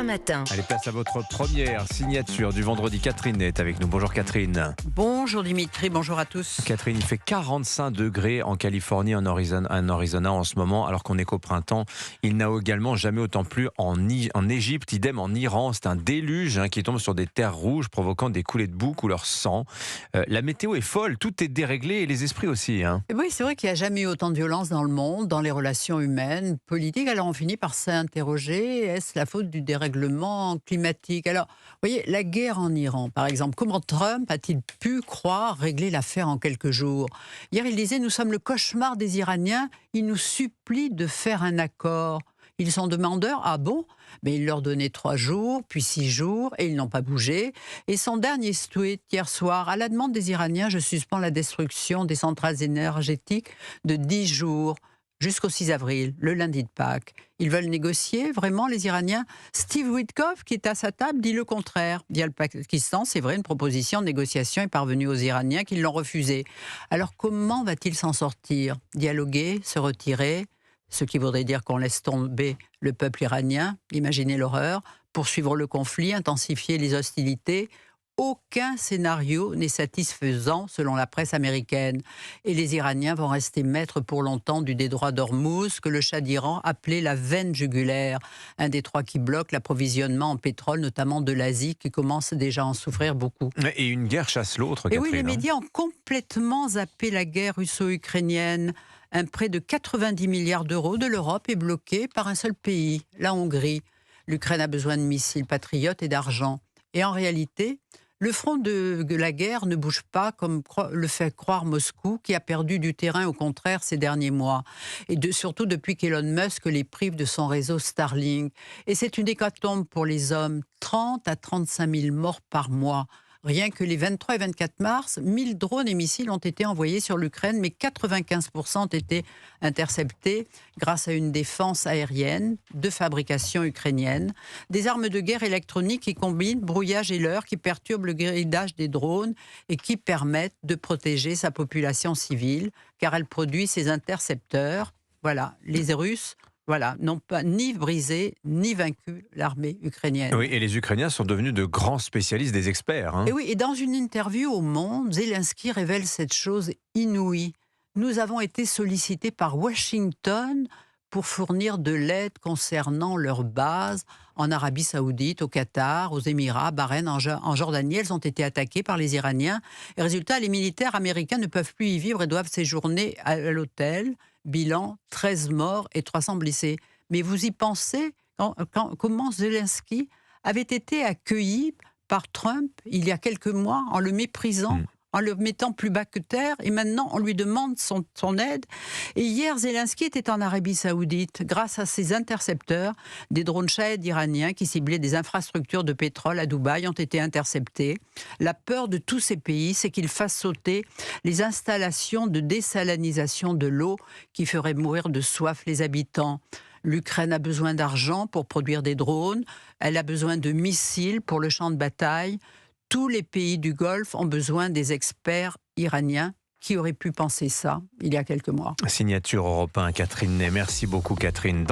Matin. Allez, place à votre première signature du vendredi. Catherine est avec nous. Bonjour Catherine. Bonjour Dimitri, bonjour à tous. Catherine, il fait 45 degrés en Californie, en Arizona en ce moment, alors qu'on est qu'au printemps. Il n'a également jamais autant plu en Égypte, idem en Iran. C'est un déluge qui tombe sur des terres rouges, provoquant des coulées de boue couleur sang. La météo est folle, tout est déréglé et les esprits aussi. Et oui, c'est vrai qu'il n'y a jamais eu autant de violence dans le monde, dans les relations humaines, politiques. Alors on finit par s'interroger, est-ce la faute du dérèglement climatique? Alors, vous voyez, la guerre en Iran, par exemple, comment Trump a-t-il pu croire régler l'affaire en quelques jours? Hier, il disait, nous sommes le cauchemar des Iraniens, ils nous supplient de faire un accord. Ils sont demandeurs, ah bon? Mais il leur donnait 3 jours, puis 6 jours, et ils n'ont pas bougé. Et son dernier tweet hier soir, à la demande des Iraniens, je suspends la destruction des centrales énergétiques de 10 jours, jusqu'au 6 avril, le lundi de Pâques. Ils veulent négocier, vraiment, les Iraniens. Steve Witkoff, qui est à sa table, dit le contraire. Via le Pakistan, c'est vrai, une proposition de négociation est parvenue aux Iraniens qui l'ont refusée. Alors comment va-t-il s'en sortir? Dialoguer, se retirer? Ce qui voudrait dire qu'on laisse tomber le peuple iranien, imaginez l'horreur, poursuivre le conflit, intensifier les hostilités. Aucun scénario n'est satisfaisant selon la presse américaine. Et les Iraniens vont rester maîtres pour longtemps du détroit d'Ormuz, que le Shah d'Iran appelait la veine jugulaire, un détroit qui bloque l'approvisionnement en pétrole, notamment de l'Asie, qui commence déjà à en souffrir beaucoup. Et une guerre chasse l'autre, Et Catherine. oui, les médias ont complètement zappé la guerre russo-ukrainienne. Un prêt de 90 milliards d'euros de l'Europe est bloqué par un seul pays, la Hongrie. L'Ukraine a besoin de missiles patriotes et d'argent. Et en réalité, le front de la guerre ne bouge pas comme le fait croire Moscou, qui a perdu du terrain au contraire ces derniers mois. Et surtout depuis qu'Elon Musk les prive de son réseau Starlink. Et c'est une hécatombe pour les hommes, 30 à 35 000 morts par mois. Rien que les 23 et 24 mars, 1000 drones et missiles ont été envoyés sur l'Ukraine, mais 95% ont été interceptés grâce à une défense aérienne de fabrication ukrainienne. Des armes de guerre électroniques qui combinent brouillage et leurre, qui perturbent le guidage des drones et qui permettent de protéger sa population civile, car elle produit ces intercepteurs. Voilà, les Russes n'ont pas ni brisé ni vaincu l'armée ukrainienne. Oui, et les Ukrainiens sont devenus de grands spécialistes, des experts. Et oui, et dans une interview au Monde, Zelensky révèle cette chose inouïe. Nous avons été sollicités par Washington pour fournir de l'aide concernant leurs bases en Arabie Saoudite, au Qatar, aux Émirats, Bahreïn, en Jordanie. Elles ont été attaquées par les Iraniens. Et résultat, les militaires américains ne peuvent plus y vivre et doivent séjourner à l'hôtel. Bilan, 13 morts et 300 blessés. Mais vous y pensez, comment Zelensky avait été accueilli par Trump il y a quelques mois en le méprisant, en le mettant plus bas que terre, et maintenant on lui demande son aide. Et hier, Zelensky était en Arabie Saoudite grâce à ses intercepteurs. Des drones Shahed iraniens qui ciblaient des infrastructures de pétrole à Dubaï ont été interceptés. La peur de tous ces pays, c'est qu'ils fassent sauter les installations de désalinisation de l'eau qui feraient mourir de soif les habitants. L'Ukraine a besoin d'argent pour produire des drones, elle a besoin de missiles pour le champ de bataille. Tous les pays du Golfe ont besoin des experts iraniens. Qui aurait pu penser ça il y a quelques mois? Signature Europe 1, Catherine Ney. Merci beaucoup Catherine.